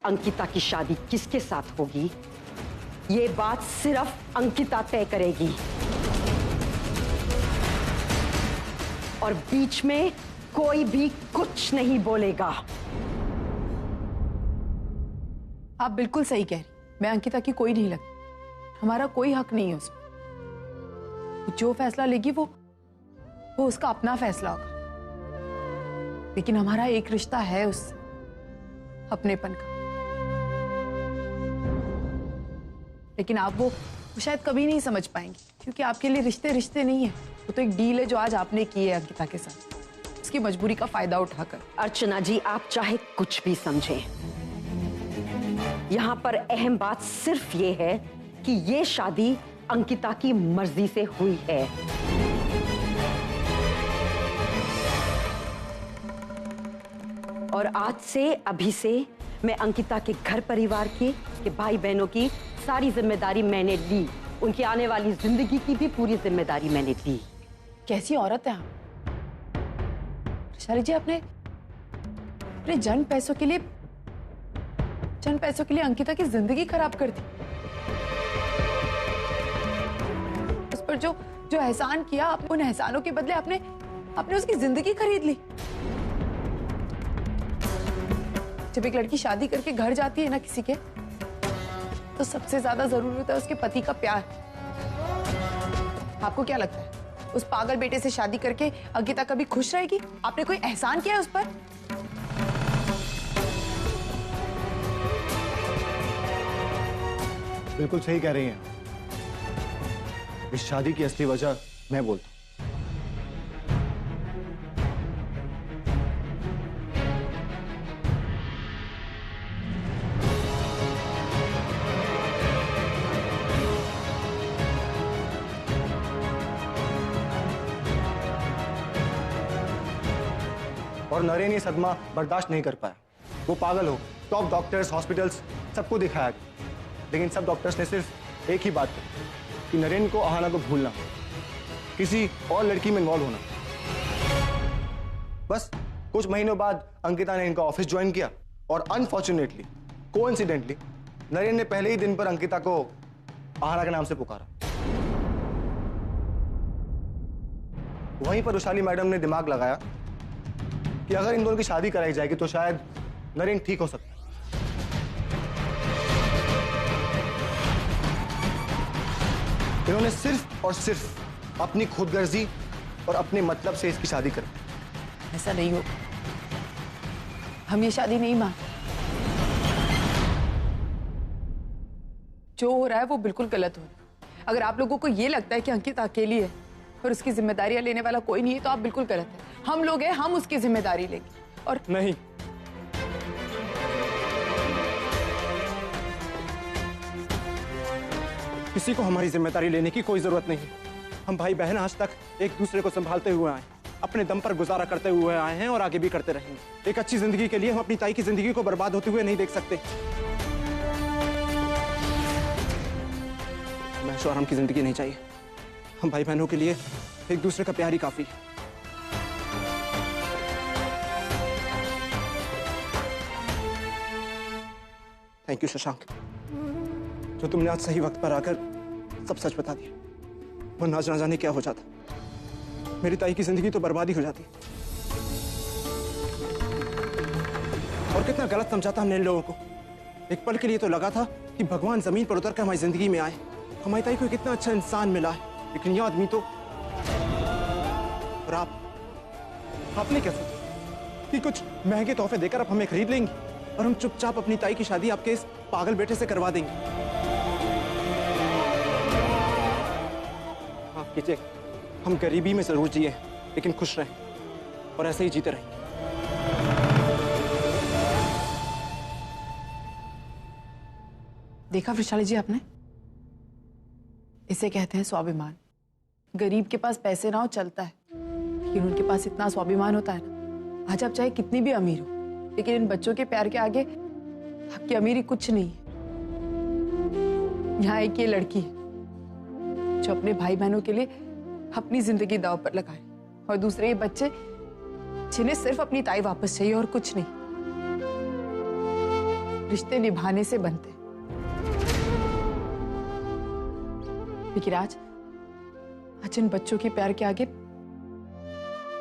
अंकिता की शादी किसके साथ होगी, ये बात सिर्फ अंकिता तय करेगी और बीच में कोई भी कुछ नहीं बोलेगा। आप बिल्कुल सही कह रही। मैं अंकिता की कोई नहीं लगती, हमारा कोई हक नहीं है उसमें। जो फैसला लेगी वो उसका अपना फैसला होगा, लेकिन हमारा एक रिश्ता है उससे, अपनेपन का। लेकिन आप वो शायद कभी नहीं समझ पाएंगे, क्योंकि आपके लिए रिश्ते रिश्ते नहीं है, वो तो एक डील है जो आज आपने की है अंकिता के साथ, उसकी मजबूरी का फायदा उठाकर। अर्चना जी, आप चाहे कुछ भी समझें, यहां पर अहम बात सिर्फ ये है कि ये शादी अंकिता की मर्जी से हुई है। और आज से, अभी से मैं अंकिता के घर परिवार की, के भाई बहनों की सारी जिम्मेदारी मैंने ली। उनकी आने वाली जिंदगी की भी पूरी जिम्मेदारी मैंने ली। कैसी औरत है आप वैशाली जी? आपने अपने जन पैसों के लिए अंकिता की जिंदगी खराब कर दी। उस पर जो एहसान किया, उन एहसानों के बदले आपने उसकी जिंदगी खरीद ली। जब एक लड़की शादी करके घर जाती है ना किसी के, तो सबसे ज्यादा जरूरी होता है उसके पति का प्यार। आपको क्या लगता है उस पागल बेटे से शादी करके अंकिता कभी खुश रहेगी? आपने कोई एहसान किया है उस पर? बिल्कुल सही कह रही हैं। इस शादी की असली वजह मैं बोलता हूं। और नरेन ये सदमा बर्दाश्त नहीं कर पाया। वो पागल हो, टॉप डॉक्टर्स, हॉस्पिटल्स सबको दिखाया, लेकिन सब डॉक्टर्स ने सिर्फ एक ही बात कही कि नरेन को आहाना को भूलना, किसी और लड़की में इन्वॉल्व होना। बस कुछ महीनों बाद अंकिता ने इनका ऑफिस ज्वाइन किया और अनफॉर्चुनेटली, कोइंसिडेंटली, नरेन ने पहले ही दिन पर अंकिता को आहाना के नाम से पुकारा। वहीं पर वैशाली मैडम ने दिमाग लगाया कि अगर इन दोनों की शादी कराई जाएगी तो शायद नरेन ठीक हो सकता है। इन्होंने सिर्फ और सिर्फ अपनी खुदगर्जी और अपने मतलब से इसकी शादी करी। ऐसा नहीं होगा, हम ये शादी नहीं मानते। जो हो रहा है वो बिल्कुल गलत हो रहा है। अगर आप लोगों को ये लगता है कि अंकिता अकेली है और उसकी जिम्मेदारियां लेने वाला कोई नहीं है, तो आप बिल्कुल गलत है। हम लोग हैं, हम उसकी जिम्मेदारी लेंगे। और नहीं, किसी को हमारी जिम्मेदारी लेने की कोई जरूरत नहीं है। हम भाई बहन आज तक एक दूसरे को संभालते हुए आए, अपने दम पर गुजारा करते हुए आए हैं और आगे भी करते रहेंगे। एक अच्छी जिंदगी के लिए हम अपनी ताई की जिंदगी को बर्बाद होते हुए नहीं देख सकते। मैं शौहरम की जिंदगी नहीं चाहिए। हम भाई बहनों के लिए एक दूसरे का प्यार ही काफी है। थैंक यू शशांक, जो तुमने आज सही वक्त पर आकर सब सच बता दिया। वरना आज ना जाने क्या हो जाता, मेरी ताई की जिंदगी तो बर्बादी हो जाती। और कितना गलत समझा था हमने इन लोगों को। एक पल के लिए तो लगा था कि भगवान जमीन पर उतर कर हमारी जिंदगी में आए, हमारी ताई को कितना अच्छा इंसान मिला है। लेकिन यह आदमी तो, और आपने क्या सोचा कि कुछ महंगे तोहफे देकर आप हमें खरीद लेंगी और हम चुपचाप अपनी ताई की शादी आपके इस पागल बेटे से करवा देंगे? हाँ कीजिए, हम गरीबी में जरूर जिए लेकिन खुश रहें और ऐसे ही जीते रहेंगे। देखा वैशाली जी आपने, इसे कहते हैं स्वाभिमान। गरीब के पास पैसे ना हो चलता है, लेकिन उनके पास इतना स्वाभिमान होता है ना, आज आप चाहे कितनी भी अमीर हो, लेकिन इन बच्चों के प्यार के आगे आपकी अमीरी कुछ नहीं है। यहाँ एक ये लड़की है जो अपने भाई बहनों के लिए अपनी जिंदगी दांव पर लगाए, और दूसरे ये बच्चे जिन्हें सिर्फ अपनी ताई वापस चाहिए और कुछ नहीं। रिश्ते निभाने से बनते हैं। लेकिन आज इन बच्चों के प्यार के आगे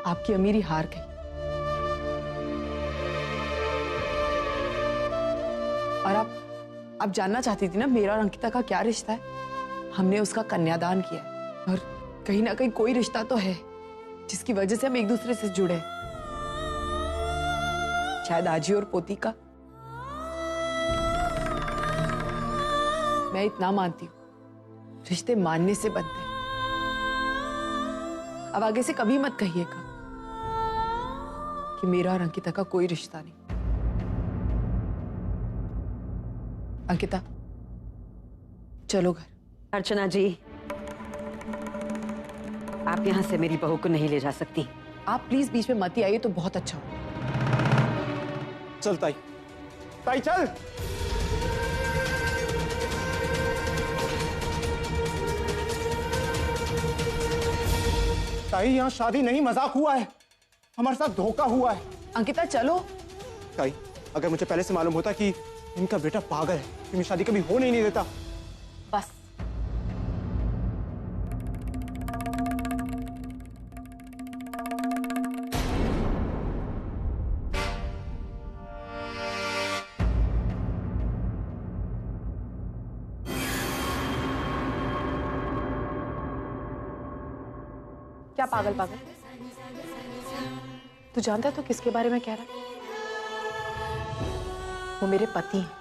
आपकी अमीरी हार गई। और आप जानना चाहती थी ना मेरा और अंकिता का क्या रिश्ता है। हमने उसका कन्यादान किया है और कहीं ना कहीं कोई रिश्ता तो है जिसकी वजह से हम एक दूसरे से जुड़े हैं। शायद आजी और पोती का। मैं इतना मानती हूं, रिश्ते मानने से बनते हैं। अब आगे से कभी मत कहिएगा कि मेरा और अंकिता का कोई रिश्ता नहीं। अंकिता, चलो घर। अर्चना जी, आप यहां से मेरी बहू को नहीं ले जा सकती। आप प्लीज बीच में मत ही आइए तो बहुत अच्छा हो। चल ताई, ताई चल। ताई यहाँ शादी नहीं, मजाक हुआ है, हमारे साथ धोखा हुआ है। अंकिता चलो। ताई, अगर मुझे पहले से मालूम होता कि इनका बेटा पागल है तो मैं शादी कभी होने ही नहीं देता। बस क्या पागल पागल? तू जानता है तो किसके बारे में कह रहा है? वो मेरे पति हैं।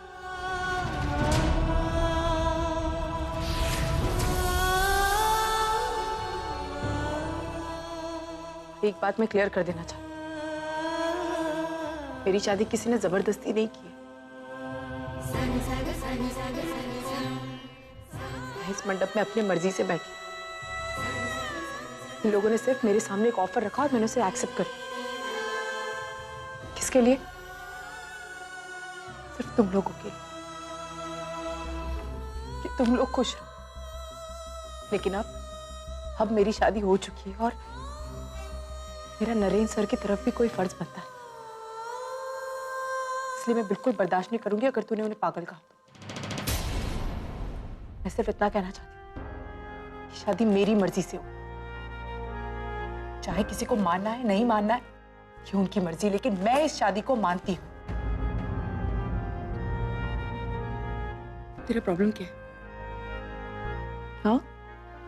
एक बात मैं क्लियर कर देना चाहती हूँ, मेरी शादी किसी ने जबरदस्ती नहीं की है। मैं इस मंडप में अपनी मर्जी से बैठी। इन लोगों ने सिर्फ मेरे सामने एक ऑफर रखा और मैंने उसे एक्सेप्ट कर लिया। किसके लिए? सिर्फ तुम लोगों के लिए, कि तुम लोग खुश रहो। लेकिन अब मेरी शादी हो चुकी है और मेरा नरेंद्र सर की तरफ भी कोई फर्ज बनता है। इसलिए मैं बिल्कुल बर्दाश्त नहीं करूंगी अगर तूने उन्हें पागल कहा तो। मैं सिर्फ इतना कहना चाहती हूँ, शादी मेरी मर्जी से हो। चाहे किसी को मानना है नहीं मानना है ये उनकी मर्जी, लेकिन मैं इस शादी को मानती हूं। तेरा प्रॉब्लम क्या है? हाँ,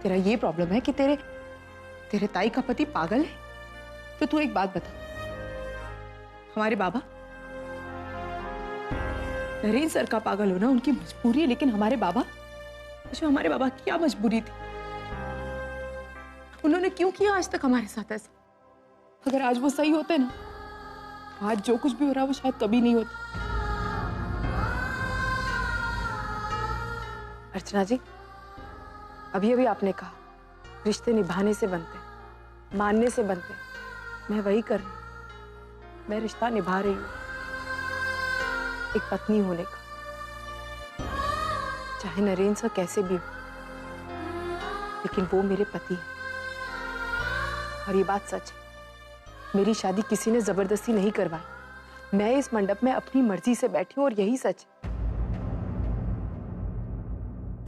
तेरा ये प्रॉब्लम है कि तेरे ताई का पति पागल है। तो तू एक बात बता, हमारे बाबा नरेंद्र सर का पागल होना उनकी मजबूरी है, लेकिन हमारे बाबा की क्या मजबूरी थी? उन्होंने क्यों किया आज तक हमारे साथ ऐसा? अगर आज वो सही होते ना, आज जो कुछ भी हो रहा है वो शायद कभी नहीं होता। अर्चना जी, अभी आपने कहा रिश्ते निभाने से बनते हैं, मानने से बनते हैं। मैं वही कर रही हूं। मैं रिश्ता निभा रही हूं, एक पत्नी होने का। चाहे नरेंद्र सर कैसे भी हो, लेकिन वो मेरे पति हैं। और ये बात सच है, मेरी शादी किसी ने जबरदस्ती नहीं करवाई। मैं इस मंडप में अपनी मर्जी से बैठी हूं और यही सच है।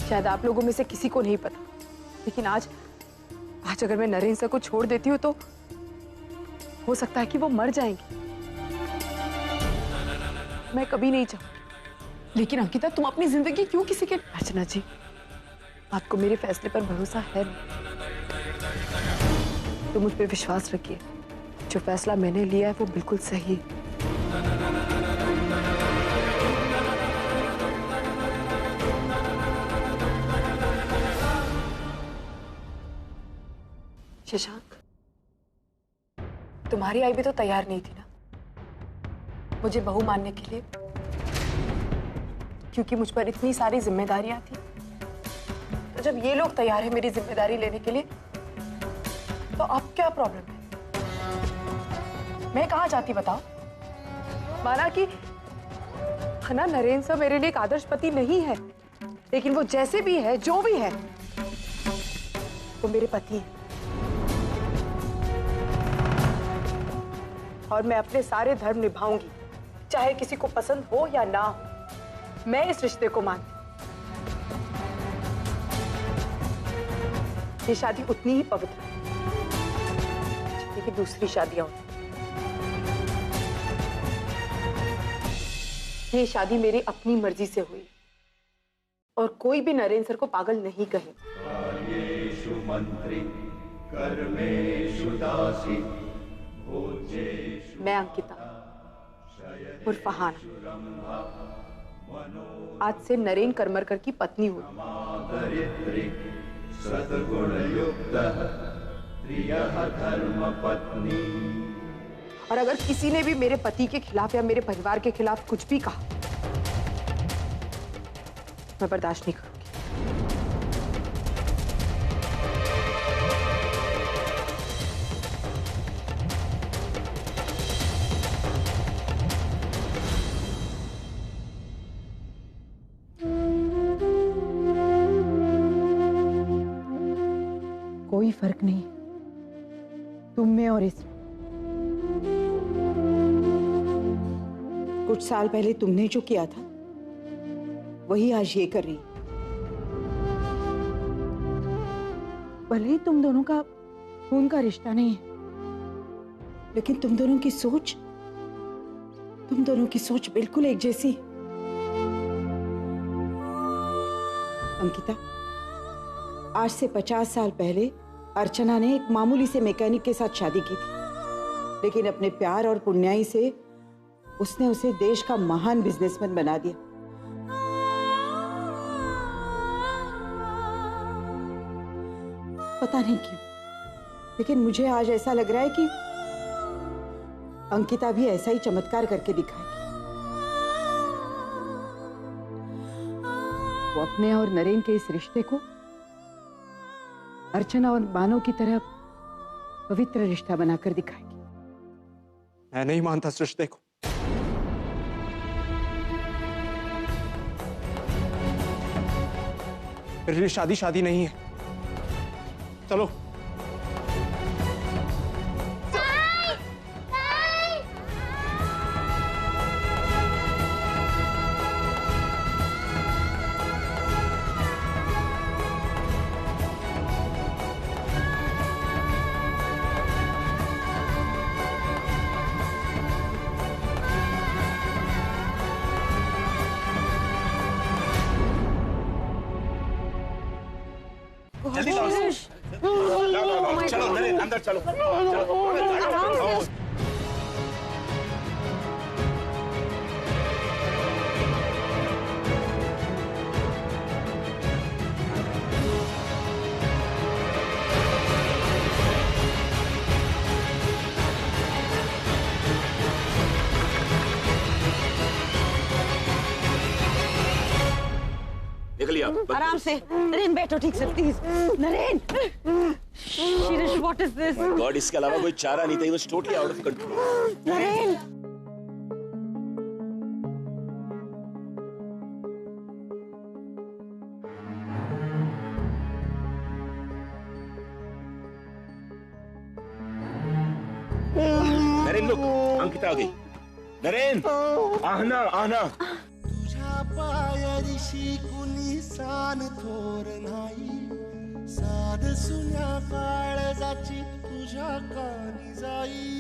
शायद आप लोगों में से किसी को नहीं पता, लेकिन आज अगर मैं नरेंद्र सर को छोड़ देती हूँ तो हो सकता है कि वो मर जाएंगे। मैं कभी नहीं चाहूंगी। लेकिन अंकिता, तुम अपनी जिंदगी क्यों किसी के? अर्चना जी, आपको मेरे फैसले पर भरोसा है नहीं? तो मुझ पर विश्वास रखिए, जो फैसला मैंने लिया है वो बिल्कुल सही है। शशांक, तुम्हारी आई भी तो तैयार नहीं थी ना मुझे बहू मानने के लिए, क्योंकि मुझ पर इतनी सारी जिम्मेदारियां थी। तो जब ये लोग तैयार हैं मेरी जिम्मेदारी लेने के लिए, तो अब क्या प्रॉब्लम है? मैं कहाँ जाती बताओ? माना कि ना नरेंद्र सर मेरे लिए एक आदर्श पति नहीं है, लेकिन वो जैसे भी है, जो भी है, वो मेरे पति हैं। और मैं अपने सारे धर्म निभाऊंगी, चाहे किसी को पसंद हो या ना हो। मैं इस रिश्ते को मानती हूँ। ये शादी उतनी ही पवित्र है जितनी कि दूसरी शादियां होती हैं। ये शादी मेरी अपनी मर्जी से हुई और कोई भी नरेंद्र सर को पागल नहीं कहे। मैं अंकिता उर्फ फहाना आज से नरेन करमरकर की पत्नी हुई। और अगर किसी ने भी मेरे पति के खिलाफ या मेरे परिवार के खिलाफ कुछ भी कहा, मैं बर्दाश्त नहीं करूंगी। कोई फर्क नहीं तुम में और इसमें। कुछ साल पहले तुमने जो किया था वही आज ये कर रही। भले ही तुम दोनों का खून का रिश्ता नहीं है, लेकिन तुम दोनों की सोच बिल्कुल एक जैसी है। अंकिता, आज से 50 साल पहले अर्चना ने एक मामूली से मैकेनिक के साथ शादी की थी, लेकिन अपने प्यार और पुण्याई से उसने उसे देश का महान बिजनेसमैन बना दिया। पता नहीं क्यों, लेकिन मुझे आज ऐसा लग रहा है कि अंकिता भी ऐसा ही चमत्कार करके दिखाएगी। वो अपने और नरेन के इस रिश्ते को अर्चना और बानो की तरह पवित्र रिश्ता बनाकर दिखाएगी। मैं नहीं मानता इस रिश्ते को। मेरे लिए शादी नहीं है। चलो। चलो नरेन, अंदर चलो। आराम से। नरेन बैठो ठीक से please. Naren, Shirish, what is this? God, इसके अलावा कोई चारा नहीं था। He was totally out of control. Naren, Naren look, Ankita आ गई। नरेन, आहना आहना। पायरिशी कुणी सान थोर नाही, साध सुन्या काळजाची तुझ्या कानी जाई।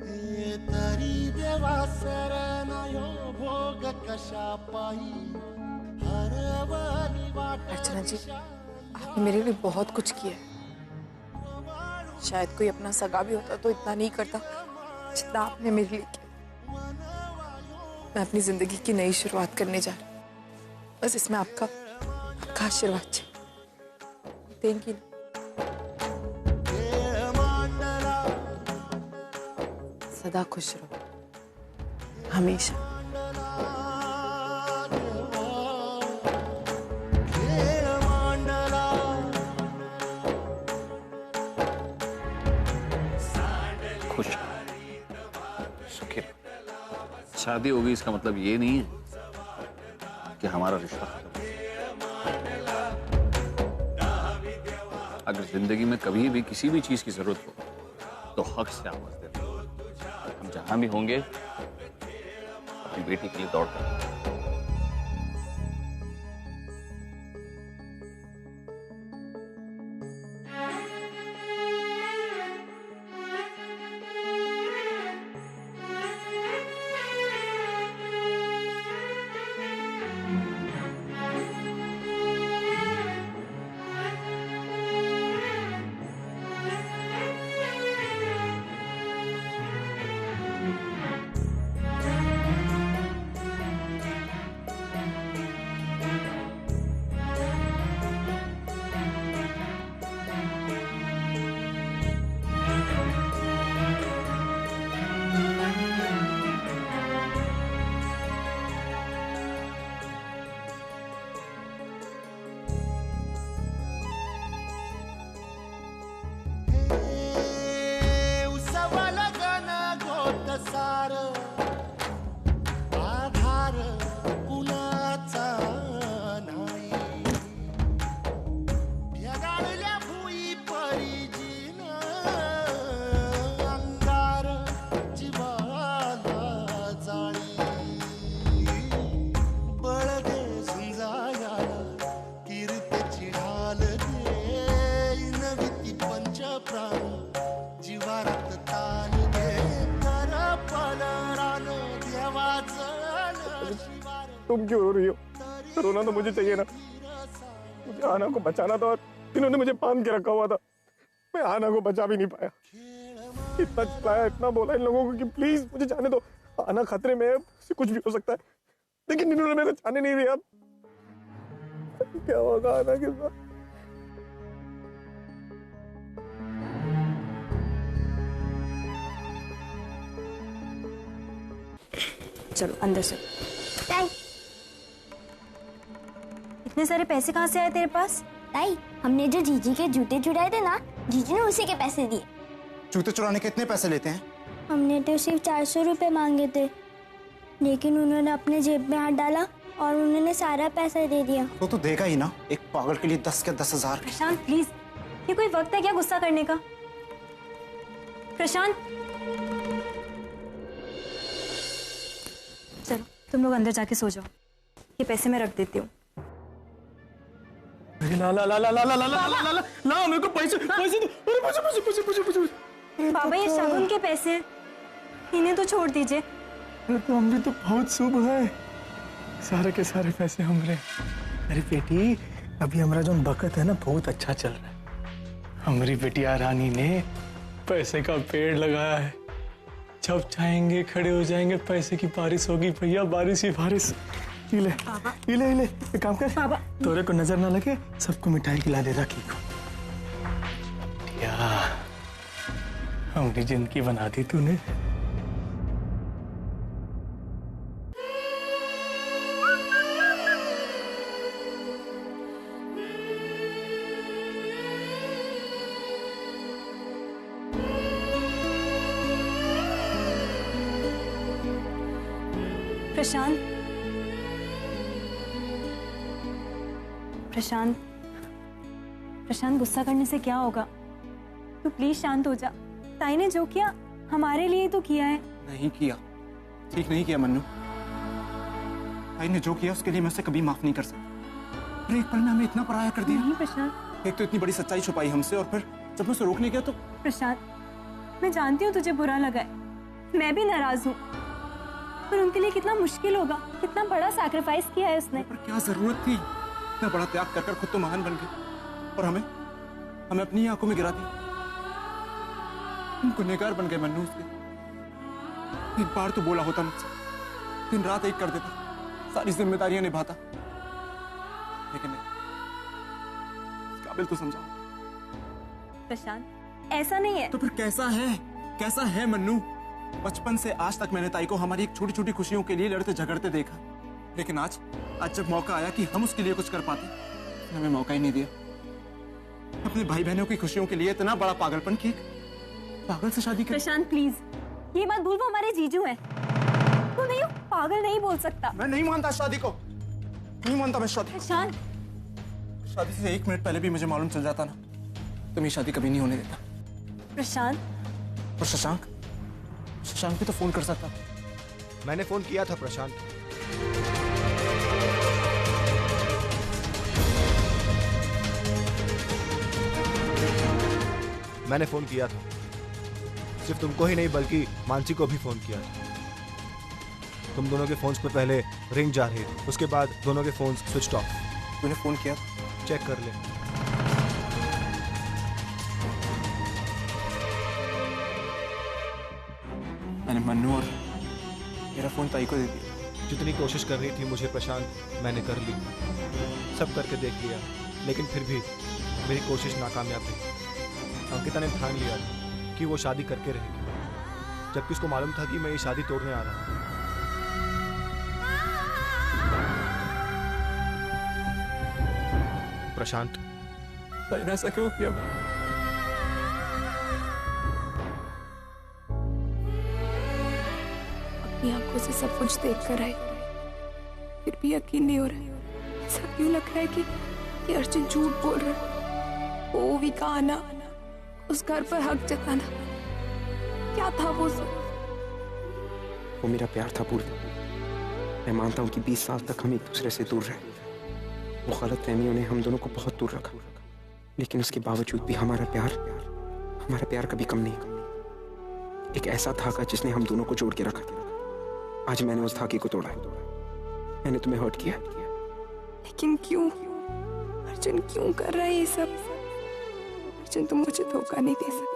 हे तरी देवा सरनायो भोग कशा पाई, हरवली वाट। अर्चना जी, आपने मेरे लिए बहुत कुछ किया है। शायद कोई अपना सगा भी होता तो इतना नहीं करता जितना आपने मेरे लिए किया। मैं अपनी जिंदगी की नई शुरुआत करने जा रही हूँ, बस इसमें आपका आशीर्वाद चाहिए। Thank you. सदा खुश रहो, हमेशा। खुश, सुखी। शादी होगी इसका मतलब ये नहीं है कि हमारा रिश्ता खत्म। अगर जिंदगी में कभी भी किसी भी चीज की जरूरत हो तो हक से आवाज देना। हम जहां भी होंगे अपनी बेटी के लिए दौड़ कर। सार आधार कुणाचा नाही ढगाळल्या भुई परिजीन अंगार जीवाला जाळी बळदे झुंजाया कीर्तीची ढाल दे नविती पंचप्राण जीवारात ताल तुम क्यों रो रही हो? रोना तो मुझे चाहिए ना। मुझे आना को बचाना था और इन्होंने मुझे बांध के रखा हुआ था। मैं आना को बचा भी नहीं पाया। इतना चिल्लाया, इतना बोला इन लोगों को कि प्लीज मुझे जाने दो, आना खतरे में है, उससे कुछ भी हो सकता है। लेकिन इन्होंने मेरे जाने नहीं दिया। क्या होगा आना के साथ? चलो अंदर से। इतने सारे पैसे कहाँ से आए तेरे पास? ताई, हमने जो जीजी के जूते चुराए थे ना, जीजी ने उसी के पैसे दिए। जूते चुराने के इतने पैसे लेते हैं? हमने तो सिर्फ 400 रुपए मांगे थे, लेकिन उन्होंने अपने जेब में हाथ डाला और उन्होंने सारा पैसा दे दिया। तो देगा ही ना, एक पागल के लिए 10 के 10,000। प्रशांत प्लीज, ये कोई वक्त है क्या गुस्सा करने का? प्रशांत चलो तुम लोग अंदर जाके सो जाओ, ये पैसे मैं रख देती हूँ। ला ला ला ला ला ला ला ला ला ला ला मेरे को पैसे पैसे दो। अरे पैसे पैसे पैसे पैसे पैसे। बाबा ये शगुन के पैसे, इन्हें तो छोड़ दीजिए। तो हम भी तो बहुत शुभ है, सारे के सारे पैसे हमरे। अरे बेटी, अभी हमारा जो बखत है ना बहुत अच्छा चल रहा है। हमारी बेटिया रानी ने पैसे का पेड़ लगाया है, जब चाहेंगे खड़े हो जाएंगे, पैसे की बारिश होगी भैया, बारिश ही बारिश। इले इले इले एक काम कर बाबा, तोरे को नजर ना लगे, सबको मिठाई खिला दे राखी को। हमारी जिंदगी बना दी तूने। प्रशांत प्रशांत प्रशांत, गुस्सा करने से क्या होगा? तू प्लीज शांत हो जा। ताई ने जो किया हमारे लिए तो किया है। नहीं किया, ठीक नहीं किया मन्नू। ताई ने जो किया उसके लिए मैं उसे कभी माफ नहीं कर सकता। फिर एक पल में हमें इतना पराया कर दिया। नहीं प्रशांत, एक तो इतनी बड़ी सच्चाई छुपाई हमसे, और फिर जब उसे रोकने गया तो। प्रशांत मैं जानती हूँ तुझे बुरा लगा है, मैं भी नाराज हूँ, पर उनके लिए कितना मुश्किल होगा, कितना बड़ा सैक्रिफाइस किया है उसने। पर क्या जरूरत थी? इतना बड़ा त्याग कर खुद तो महान बन गई, और हमें अपनी ही आंखों में गिरा दिया। हम गुनहगार बन गए मन्नू उसके। एक बार तो बोला होता मुझसे, दिन रात एक कर देता, सारी जिम्मेदारियां निभाता, लेकिन नहीं, इस काबिल तो समझाओ। प्रशांत ऐसा नहीं है। तो फिर कैसा है? कैसा है मन्नू? बचपन से आज तक मैंने ताई को हमारी एक छोटी छोटी खुशियों के लिए लड़ते झगड़ते देखा, लेकिन आज जब मौका आया कि हम उसके लिए कुछ कर पाते, हमें मौका ही नहीं दिया। अपने भाई बहनों की खुशियों के लिए इतना बड़ा पागलपन की पागल से शादी कर। प्रशांत प्लीज, ये मत भूल, वो हमारे जीजू हैं। तू नहीं हो, पागल नहीं बोल सकता। मैं नहीं मानता शादी को, नहीं मानता मैं शादी। प्रशांत, शादी से 1 मिनट पहले भी मुझे मालूम चल जाता ना, तो मैं शादी कभी नहीं होने देता। प्रशांत, और शशांक प्रशांत भी तो फोन कर सकता। मैंने फोन किया था प्रशांत। मैंने फोन किया था, सिर्फ तुमको ही नहीं बल्कि मानसी को भी फोन किया था। तुम दोनों के फोन्स पे पहले रिंग जा रही थी, उसके बाद दोनों के फोन्स स्विच ऑफ। तूने फोन किया? चेक कर ले। मैंने मन्नू और मेरा फोन ताई को दे दिया। जितनी कोशिश कर रही थी मुझे प्रशांत, मैंने कर ली, सब करके देख लिया, लेकिन फिर भी मेरी कोशिश नाकामयाब रही। अंकिता ने ठान लिया कि वो शादी करके रहेगी, जबकि उसको मालूम था कि मैं ये शादी तोड़ने आ रहा हूँ। प्रशांत, ऐसा क्यों किया? अपनी आंखों से सब कुछ देख कर आई, फिर भी यकीन नहीं हो रहा। ऐसा क्यों लग रहा है कि अर्जुन झूठ बोल रहा है? वो भी का आना, उस घर पर हक जताना, क्या था वो सब? वो मेरा प्यार था पूर्वी। मैं मानता हूँ कि 20 साल तक हम एक दूसरे से दूर रहे। वो गलतफहमियों ने हम दोनों को बहुत दूर रखा, लेकिन उसके बावजूद भी हमारा प्यार कभी कम नहीं। एक ऐसा धागा जिसने हम दोनों को जोड़ के रखा। आज मैंने उस धागे को तोड़ा है। मैंने तुम्हें हर्ट किया। लेकिन क्यों? अर्जुन क्यों कर रहा है ये सब? अर्जुन तुम मुझे धोखा नहीं दे सकते।